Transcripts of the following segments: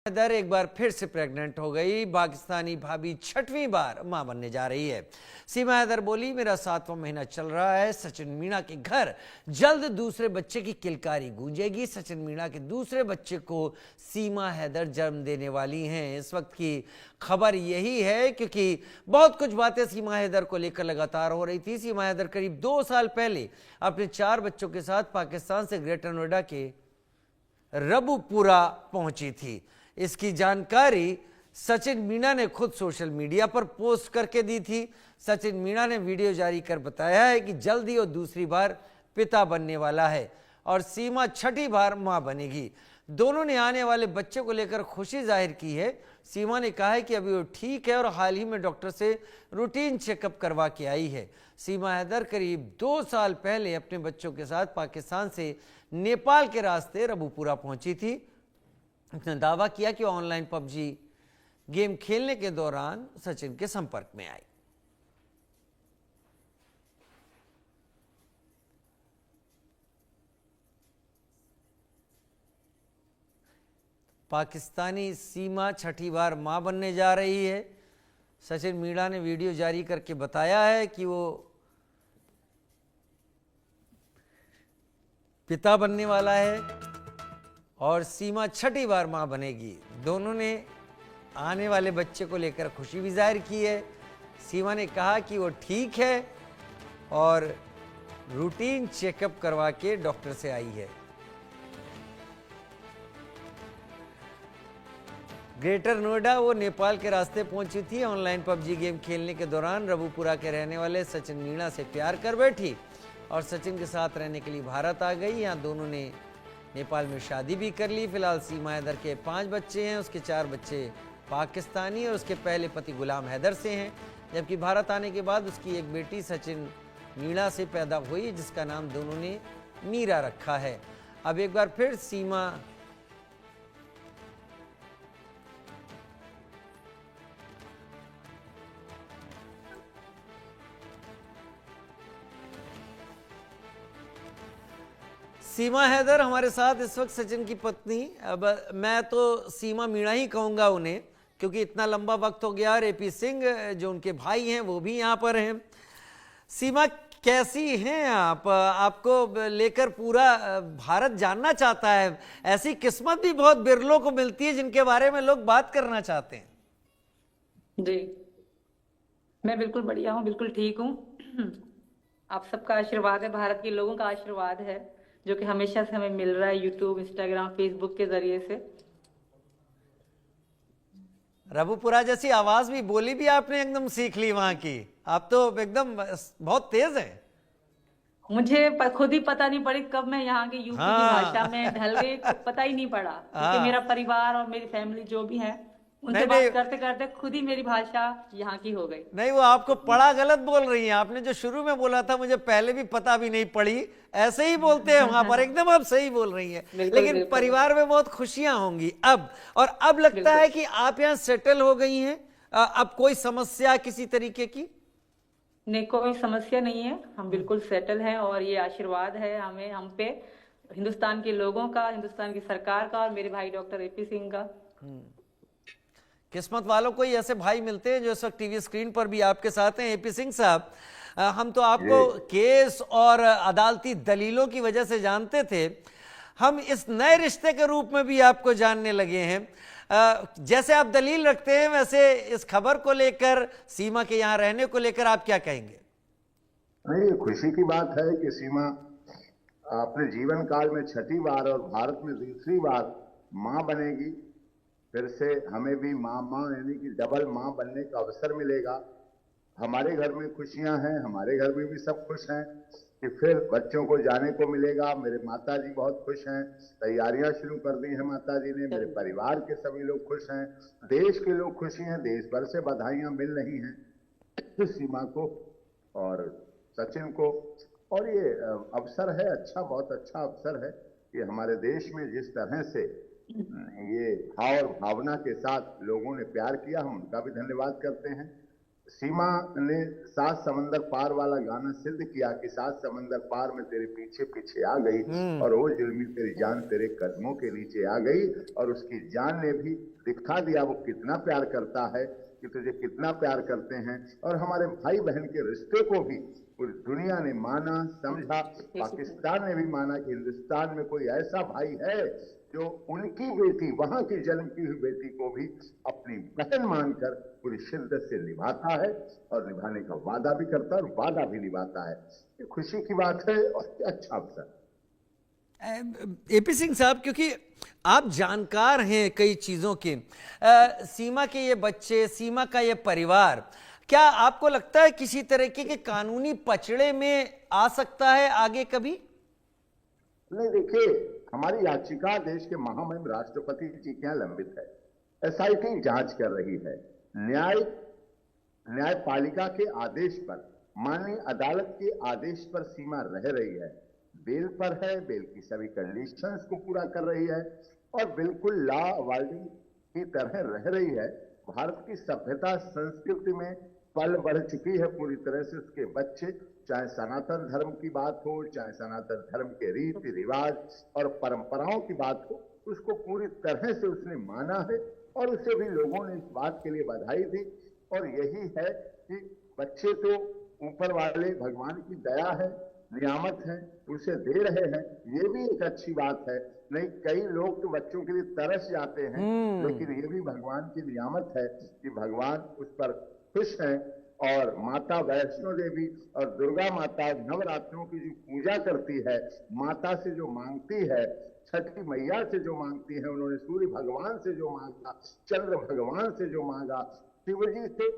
हैदर एक बार फिर से प्रेग्नेंट हो गई। पाकिस्तानी भाभी छठवीं बार मां बनने जा रही है। सीमा हैदर बोली, मेरा 7वां महीना चल रहा है। सचिन मीणा के घर जल्द दूसरे बच्चे की किलकारी गूंजेगी। सचिन मीणा के दूसरे बच्चे को सीमा हैदर जन्म देने वाली हैं। इस वक्त की खबर यही है क्योंकि बहुत कुछ बातें सीमा हैदर को लेकर लगातार हो रही थी। सीमा हैदर करीब 2 साल पहले अपने 4 बच्चों के साथ पाकिस्तान से ग्रेटर नोएडा के रबुपुरा पहुंची थी। इसकी जानकारी सचिन मीणा ने खुद सोशल मीडिया पर पोस्ट करके दी थी। सचिन मीणा ने वीडियो जारी कर बताया है कि जल्द ही वो दूसरी बार पिता बनने वाला है और सीमा छठी बार मां बनेगी। दोनों ने आने वाले बच्चे को लेकर खुशी जाहिर की है। सीमा ने कहा है कि अभी वो ठीक है और हाल ही में डॉक्टर से रूटीन चेकअप करवा के आई है। सीमा हैदर करीब 2 साल पहले अपने बच्चों के साथ पाकिस्तान से नेपाल के रास्ते रबुपुरा पहुंची थी। उसने दावा किया कि ऑनलाइन पबजी गेम खेलने के दौरान सचिन के संपर्क में आई। पाकिस्तानी सीमा छठी बार मां बनने जा रही है। सचिन मीणा ने वीडियो जारी करके बताया है कि वो पिता बनने वाला है और सीमा छठी बार मां बनेगी। दोनों ने आने वाले बच्चे को लेकर खुशी भी जाहिर की है। सीमा ने कहा कि वो ठीक है और रूटीन चेकअप करवा के डॉक्टर से आई है। ग्रेटर नोएडा वो नेपाल के रास्ते पहुंची थी। ऑनलाइन पबजी गेम खेलने के दौरान रबुपुरा के रहने वाले सचिन मीणा से प्यार कर बैठी और सचिन के साथ रहने के लिए भारत आ गई। यहाँ दोनों ने नेपाल में शादी भी कर ली। फिलहाल सीमा हैदर के 5 बच्चे हैं। उसके 4 बच्चे पाकिस्तानी और उसके पहले पति गुलाम हैदर से हैं, जबकि भारत आने के बाद उसकी एक बेटी सचिन मीणा से पैदा हुई जिसका नाम दोनों ने मीरा रखा है। अब एक बार फिर सीमा हैदर हमारे साथ इस वक्त सचिन की पत्नी। अब मैं तो सीमा मीणा ही कहूँगा उन्हें क्योंकि इतना लंबा वक्त हो गया। और एपी सिंह जो उनके भाई हैं वो भी यहाँ पर हैं। सीमा, कैसी हैं आप? आपको लेकर पूरा भारत जानना चाहता है। ऐसी किस्मत भी बहुत बिरलों को मिलती है जिनके बारे में लोग बात करना चाहते हैं। जी, मैं बिल्कुल बढ़िया हूँ, बिल्कुल ठीक हूँ। आप सबका आशीर्वाद है, भारत के लोगों का आशीर्वाद है जो कि हमेशा से हमें मिल रहा है यूट्यूब, इंस्टाग्राम, फेसबुक के जरिए से। रबुपुरा जैसी आवाज भी, बोली भी आपने एकदम सीख ली वहां की। आप तो एकदम बहुत तेज है। मुझे खुद ही पता नहीं पड़ी कब मैं यहाँ की यूपी की भाषा में ढल गई, पता ही नहीं पड़ा क्योंकि मेरा परिवार और मेरी फैमिली जो भी है उनसे बात करते करते खुद ही मेरी भाषा यहाँ की हो गई। नहीं, वो आपको पढ़ा गलत बोल रही हैं। आपने जो शुरू में बोला था मुझे पहले भी पता भी नहीं पड़ी, ऐसे ही बोलते हैं वहां पर। एकदम आप सही बोल रही हैं। लेकिन परिवार में बहुत खुशियां होंगी अब, और अब लगता है कि आप यहाँ सेटल हो गई हैं। अब कोई समस्या किसी तरीके की नहीं, कोई समस्या नहीं है। हम बिल्कुल सेटल हैं और ये आशीर्वाद है हमें, हम पे, हिंदुस्तान के लोगों का, हिंदुस्तान की सरकार का और मेरे भाई डॉक्टर एपी सिंह का। किस्मत वालों को ही ऐसे भाई मिलते हैं जो इस वक्त टीवी स्क्रीन पर भी आपके साथ हैं। एपी सिंह साहब, हम तो आपको केस और अदालती दलीलों की वजह से जानते थे। हम इस नए रिश्ते के रूप में भी आपको जानने लगे हैं। जैसे आप दलील रखते हैं वैसे इस खबर को लेकर, सीमा के यहाँ रहने को लेकर आप क्या कहेंगे? नहीं, खुशी की बात है कि सीमा अपने जीवन काल में छठी बार और भारत में दूसरी बार मां बनेगी। फिर से हमें भी मां यानी कि डबल मां बनने का अवसर मिलेगा। हमारे घर में खुशियां हैं, हमारे घर में भी सब खुश हैं कि फिर बच्चों को जाने को मिलेगा। मेरे माता जी बहुत खुश हैं, तैयारियां शुरू कर दी हैं माता जी ने। मेरे परिवार के सभी लोग खुश हैं, देश के लोग खुशी हैं, देश भर से बधाइयां मिल रही हैं सीमा को और सचिन को। और ये अवसर है अच्छा, बहुत अच्छा अवसर है कि हमारे देश में जिस तरह से ये भाव और भावना के साथ लोगों ने प्यार किया, हम उनका भी धन्यवाद करते हैं। सीमा ने सात समंदर पार वाला गाना सिद्ध किया कि सात समंदर पार में तेरे पीछे पीछे आ गई और वो जुल्मी तेरी जान तेरे कदमों के नीचे आ गई, और उसकी जान ने भी दिखा दिया वो कितना प्यार करता है, कि तुझे कितना प्यार करते हैं। और हमारे भाई बहन के रिश्ते को भी पूरी दुनिया ने माना, समझा, पाकिस्तान ने भी माना कि हिंदुस्तान में कोई ऐसा भाई है जो उनकी बेटी, वहां की जन्म की हुई बेटी को भी अपनी बहन मानकर पूरी शिद्दत से निभाता है और निभाने का वादा भी करता है और वादा भी निभाता है। ये खुशी की बात है और अच्छा अवसर। एपी सिंह साहब, क्योंकि आप जानकार हैं कई चीजों के, सीमा के ये बच्चे, सीमा का ये परिवार, क्या आपको लगता है किसी तरीके के कानूनी पचड़े में आ सकता है आगे कभी? नहीं, देखिए, हमारी याचिका देश के महामहिम राष्ट्रपति जी के यहाँ लंबित है। एसआईटी जांच कर रही है। न्यायपालिका के आदेश पर, माननीय अदालत के आदेश पर सीमा रह रही है, बेल पर है, बेल की सभी कंडीशंस को पूरा कर रही है और बिल्कुल लॉ अबाइडिंग की तरह रह रही है। भारत की सभ्यता संस्कृति में पल बढ़ चुकी है पूरी तरह से। उसके बच्चे, चाहे सनातन धर्म की बात हो, चाहे सनातन धर्म के रीति रिवाज और परंपराओं की बात हो, उसको पूरी तरह से उसने माना है और उसे भी लोगों ने इस बात के लिए बधाई दी। और यही है कि बच्चे तो ऊपर वाले भगवान की दया है, नियामत है, उसे दे रहे हैं, ये भी एक अच्छी बात है। नहीं, कई लोग तो बच्चों के लिए तरस जाते हैं, लेकिन ये भी भगवान की नियामत है कि भगवान उस पर खुश हैं। और माता वैष्णो देवी और दुर्गा माता नवरात्रों की जो पूजा करती है, माता से जो मांगती है, छठी मैया से जो मांगती है, उन्होंने सूर्य भगवान से जो मांगा, चंद्र भगवान से जो मांगा, शिव जी से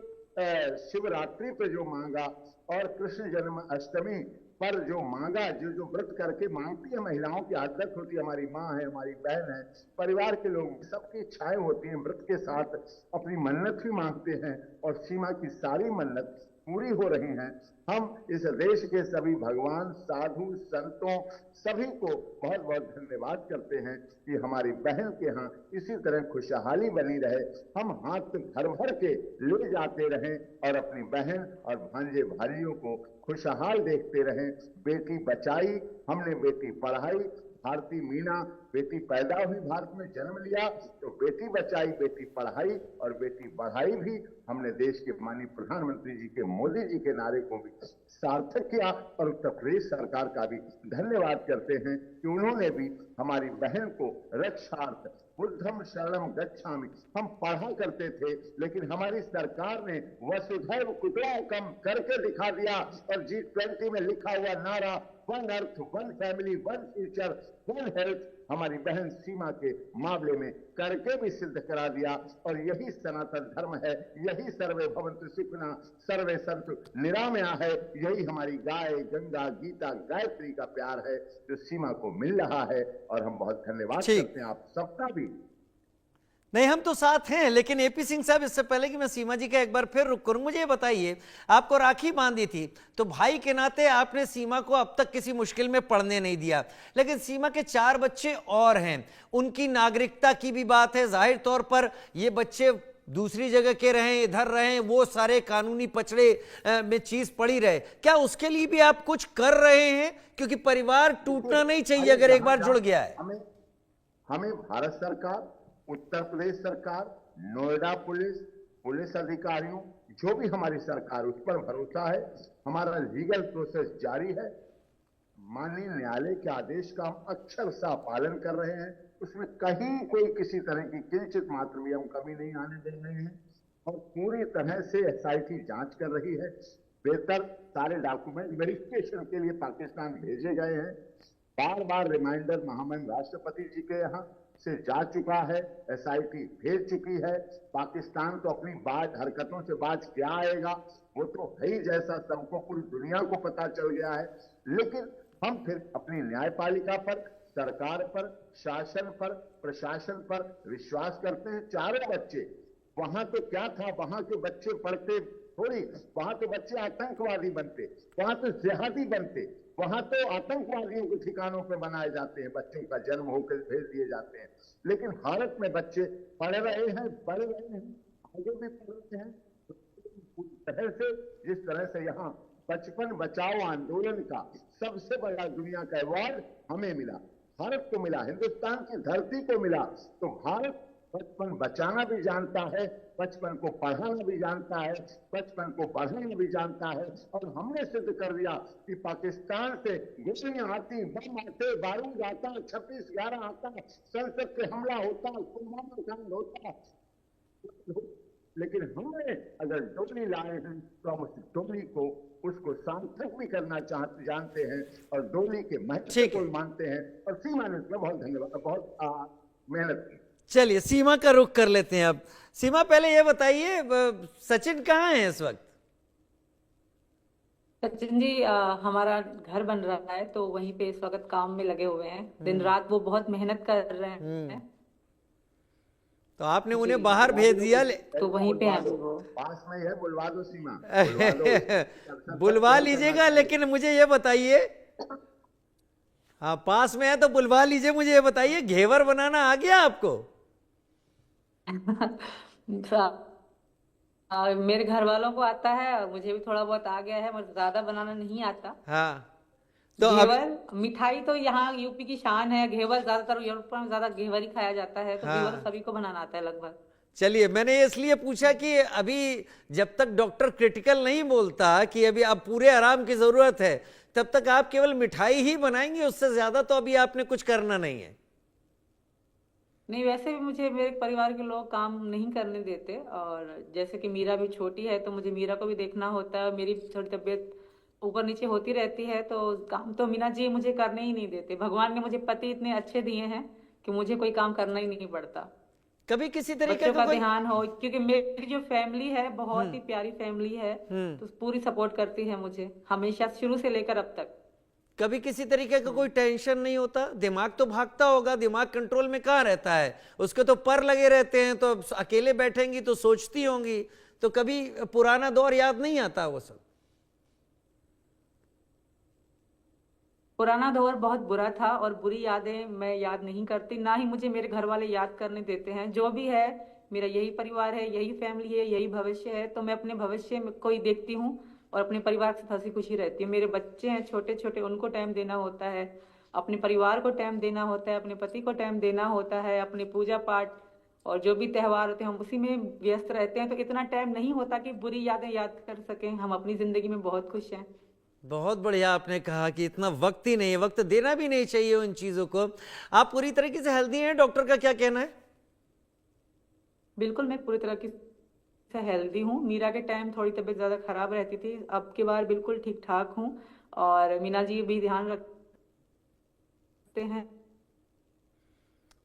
शिवरात्रि पे जो मांगा और कृष्ण जन्म अष्टमी पर जो मांगा, जो व्रत करके मांगती है, महिलाओं की आदत होती है, हमारी माँ है, हमारी बहन है, परिवार के लोग, सबकी इच्छाएं होती हैं, व्रत के साथ अपनी मन्नत भी मांगते हैं और सीमा की सारी मन्नत पूरी हो रही हैं। हम इस देश के सभी भगवान, साधु, संतों, सभी को बहुत बहुत धन्यवाद करते हैं कि हमारी बहन के यहाँ इसी तरह खुशहाली बनी रहे, हम हाथ भर भर के ले जाते रहें और अपनी बहन और भांजे भाइयों को खुशहाल देखते रहें। बेटी बचाई, हमने बेटी पढ़ाई, भारती मीना बेटी पैदा हुई, भारत में जन्म लिया, तो बेटी बचाई, बेटी पढ़ाई और बेटी बढ़ाई भी हमने देश के माननीय प्रधानमंत्री जी के, मोदी जी के नारे को भी सार्थक किया। और उत्तर प्रदेश सरकार का भी धन्यवाद करते हैं कि उन्होंने भी हमारी बहन को रक्षार्थ बुद्धम शरणम गच्छामि, हम पढ़ा करते थे लेकिन हमारी सरकार ने वसुधैव कुटुंबकम करके दिखा दिया और G20 में लिखा हुआ नारा one earth, one family, one future, one health हमारी बहन सीमा के मामले में करके भी सिद्ध करा दिया। और यही सनातन धर्म है, यही सर्वे भवन्तु सुखिनः सर्वे सन्तु निरामया है, यही हमारी गाय, गंगा, गीता, गायत्री का प्यार है जो सीमा को मिल रहा है। और हम बहुत धन्यवाद करते हैं आप सबका भी। नहीं, हम तो साथ हैं, लेकिन एपी सिंह साहब, इससे पहले कि मैं सीमा जी का एक बार फिर रुक करूं, मुझे ये बताइए, आपको राखी बांधी थी तो भाई के नाते आपने सीमा को अब तक किसी मुश्किल में पड़ने नहीं दिया, लेकिन सीमा के 4 बच्चे और हैं, उनकी नागरिकता की भी बात है। जाहिर तौर पर ये बच्चे दूसरी जगह के रहें, इधर रहें, वो सारे कानूनी पचड़े में चीज पड़ी रहे, क्या उसके लिए भी आप कुछ कर रहे हैं? क्योंकि परिवार टूटना नहीं चाहिए अगर एक बार जुड़ गया है। हमें भारत सरकार, उत्तर प्रदेश सरकार, नोएडा पुलिस अधिकारियों, जो भी हमारी सरकार, उस पर भरोसा है। हमारा लीगल प्रोसेस जारी है, माननीय न्यायालय के आदेश का हम अक्षरशः पालन कर रहे हैं, उसमें कहीं कोई किसी तरह की किंचित मात्र भी हम कमी नहीं आने दे रहे हैं और पूरी तरह से एसआईटी जांच कर रही है। बेहतर सारे डॉक्यूमेंट वेरिफिकेशन के लिए पाकिस्तान भेजे गए हैं। बार बार रिमाइंडर महामहिम राष्ट्रपति जी के यहाँ से जा चुका है, एसआईटी भेज चुकी है। पाकिस्तान तो अपनी हरकतों से बाज क्या आएगा, वो तो है ही, जैसा सबको पूरी दुनिया को पता चल गया है। लेकिन हम फिर अपनी न्यायपालिका पर, सरकार पर, शासन पर, प्रशासन पर विश्वास करते हैं। 4 बच्चे, वहां तो क्या था, वहां के बच्चे पढ़ते थोड़ी, वहां तो बच्चे आतंकवादी बनते, वहां तो जिहादी बनते, वहां तो आतंकवादियों के ठिकानों पे बनाए जाते हैं, बच्चों का जन्म होकर भेज दिए जाते हैं। लेकिन भारत में बच्चे पढ़ रहे हैं, बढ़ रहे हैं, आगे भी पढ़ रहे हैं, पूरी तरह से, जिस तरह से यहाँ बचपन बचाओ आंदोलन का सबसे बड़ा दुनिया का अवार्ड हमें मिला, भारत को मिला, हिंदुस्तान की धरती को मिला, तो भारत बचपन बचाना भी जानता है, बचपन को पढ़ाना भी जानता है, बचपन को बढ़ाना भी जानता है। और हमने सिद्ध कर दिया कि पाकिस्तान से गोलियां आती, बम आते, बारूद आता, 26/11 आता, संसद पे हमला होता, पुलवामा कांड होता, लेकिन हमने अगर डोली लाए हैं तो हम उस डोली को, उसको सार्थक भी करना जानते हैं और डोली के महत्व को मानते हैं। और सीमा ने उसमें बहुत धन्यवाद, बहुत मेहनत की। चलिए सीमा का रुख कर लेते हैं अब। सीमा, पहले ये बताइए सचिन कहाँ है इस वक्त? सचिन जी हमारा घर बन रहा है तो वहीं पे इस वक्त काम में लगे हुए हैं, दिन रात वो बहुत मेहनत कर रहे हैं। तो आपने उन्हें बाहर भेज दिया तो वहीं पे है वो। पास में है, बुलवा दो सीमा, बुलवा लीजिएगा, लेकिन मुझे ये बताइए, हाँ पास में है तो बुलवा लीजिए, मुझे ये बताइए घेवर बनाना आ गया आपको? मेरे घर वालों को आता है, मुझे भी थोड़ा बहुत आ गया है, मुझे ज्यादा बनाना नहीं आता। हाँ तो घेवर मिठाई तो यहाँ यूपी की शान है, घेवर ज्यादातर यूरोप में ज्यादा घेवर ही खाया जाता है, तो घेवर सभी को बनाना आता है लगभग। चलिए, मैंने इसलिए पूछा कि अभी जब तक डॉक्टर क्रिटिकल नहीं बोलता कि अभी आप पूरे आराम की जरूरत है, तब तक आप केवल मिठाई ही बनाएंगे, उससे ज्यादा तो अभी आपने कुछ करना नहीं है। नहीं, वैसे भी मुझे मेरे परिवार के लोग काम नहीं करने देते, और जैसे कि मीरा भी छोटी है तो मुझे मीरा को भी देखना होता है, मेरी थोड़ी तबीयत ऊपर नीचे होती रहती है, तो काम तो मीना जी मुझे करने ही नहीं देते। भगवान ने मुझे पति इतने अच्छे दिए हैं कि मुझे कोई काम करना ही नहीं पड़ता। कभी किसी तरीके बच्चों का का ध्यान हो, क्योंकि मेरी जो फैमिली है बहुत ही प्यारी फैमिली है, तो पूरी सपोर्ट करती है मुझे हमेशा, शुरू से लेकर अब तक। कभी किसी तरीके का कोई टेंशन नहीं होता? दिमाग तो भागता होगा, दिमाग कंट्रोल में कहाँ रहता है, उसके तो पर लगे रहते हैं, तो अकेले बैठेंगी तो सोचती होंगी, तो कभी पुराना दौर याद नहीं आता वो सब? पुराना दौर बहुत बुरा था और बुरी यादें मैं याद नहीं करती, ना ही मुझे मेरे घर वाले याद करने देते हैं। जो भी है मेरा यही परिवार है, यही फैमिली है, यही भविष्य है, तो मैं अपने भविष्य में को ही देखती हूँ और अपने परिवार के साथ हंसी खुशी रहती हूँ। मेरे बच्चे हैं छोटे छोटे, उनको टाइम देना होता है, अपने परिवार को टाइम देना होता है, अपने पति को टाइम देना होता है, अपने पूजा पाठ और जो भी त्योहार होते हैं हम उसी में व्यस्त रहते हैं, तो इतना टाइम नहीं होता कि बुरी यादें याद कर सकें। हम अपनी जिंदगी में बहुत खुश हैं। बहुत बढ़िया आपने कहा कि इतना वक्त ही नहीं है, वक्त देना भी नहीं चाहिए उन चीजों को। आप पूरी तरीके से हेल्दी हैं, डॉक्टर का क्या कहना है? बिल्कुल, मैं पूरी तरह की से हेल्दी हूँ। मीरा के टाइम थोड़ी तबीयत ज्यादा खराब रहती थी, अब की बार बिल्कुल ठीक ठाक हूँ, और मीना जी भी ध्यान रखते हैं।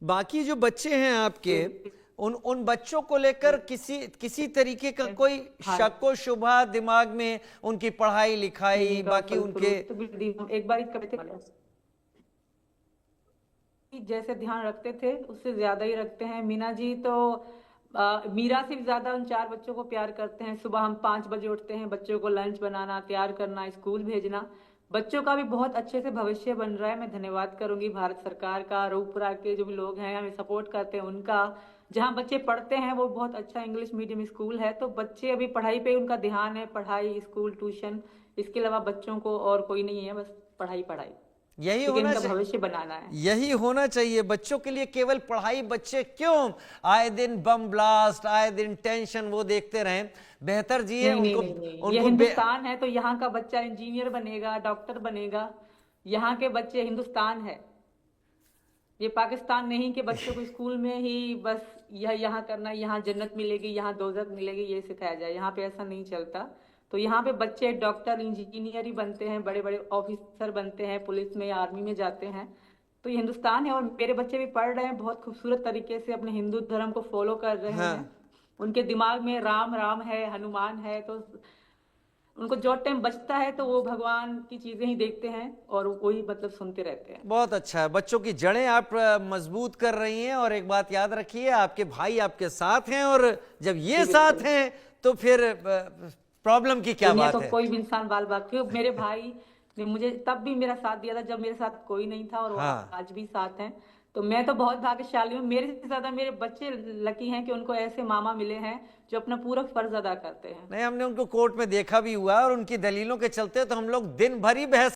बाकी जो बच्चे हैं आपके, उन बच्चों को लेकर किसी तरीके का कोई शक व शुबा दिमाग में, उनकी पढ़ाई लिखाई, बाकी उनके एक बार जैसे ध्यान रखते थे उससे ज्यादा ही रखते हैं। मीना जी तो मीरा से भी ज्यादा उन 4 बच्चों को प्यार करते हैं। सुबह हम 5 बजे उठते हैं, बच्चों को लंच बनाना, तैयार करना, स्कूल भेजना, बच्चों का भी बहुत अच्छे से भविष्य बन रहा है। मैं धन्यवाद करूंगी भारत सरकार का, रूपपुरा के जो भी लोग हैं हमें सपोर्ट करते हैं उनका। जहाँ बच्चे पढ़ते हैं वो बहुत अच्छा इंग्लिश मीडियम स्कूल है, तो बच्चे अभी पढ़ाई पे उनका ध्यान है, पढ़ाई, स्कूल, ट्यूशन, इसके अलावा बच्चों को और कोई नहीं है, बस पढ़ाई पढ़ाई। यही होना चाहिए, भविष्य बनाना है, यही होना चाहिए बच्चों के लिए, केवल पढ़ाई। बच्चे क्यों आए दिन बम ब्लास्ट, आए दिन टेंशन वो देखते रहें? बेहतर जी है उनको। ये हिंदुस्तान है तो यहाँ का बच्चा इंजीनियर बनेगा, डॉक्टर बनेगा। यहाँ के बच्चे, हिंदुस्तान है, ये पाकिस्तान नहीं कि बच्चों को स्कूल में ही बस यह यहाँ करना, यहाँ जन्नत मिलेगी, यहाँ दोजख मिलेगी, ये सिखाया जाए। यहाँ पे ऐसा नहीं चलता। तो यहाँ पे बच्चे डॉक्टर, इंजीनियर ही बनते हैं, बड़े बड़े ऑफिसर बनते हैं, पुलिस में, आर्मी में जाते हैं। तो ये हिंदुस्तान है और मेरे बच्चे भी पढ़ रहे हैं, बहुत खूबसूरत तरीके से अपने हिंदू धर्म को फॉलो कर रहे हैं। उनके दिमाग में राम राम है, हनुमान है, तो उनको जो टाइम बचता है तो वो भगवान की चीजें ही देखते हैं और वही मतलब सुनते रहते हैं। बहुत अच्छा है, बच्चों की जड़ें आप मजबूत कर रही हैं। और एक बात याद रखिए, आपके भाई आपके साथ हैं, और जब ये साथ हैं तो फिर प्रॉब्लम की क्या बात है? कोई भी इंसान बाल बात, क्योंकि मेरे भाई ने मुझे तब भी मेरा साथ दिया था जब मेरे साथ कोई नहीं था, और वो आज भी साथ हैं। तो मैं तो बहुत भाग्यशाली हूँ, मेरे से ज्यादा मेरे बच्चे लकी हैं कि उनको ऐसे मामा मिले हैं जो अपना पूरा फर्ज अदा करते हैं। नहीं, हमने उनको कोर्ट में देखा भी हुआ और उनकी दलीलों के चलते तो हम लोग दिन भर ही बहस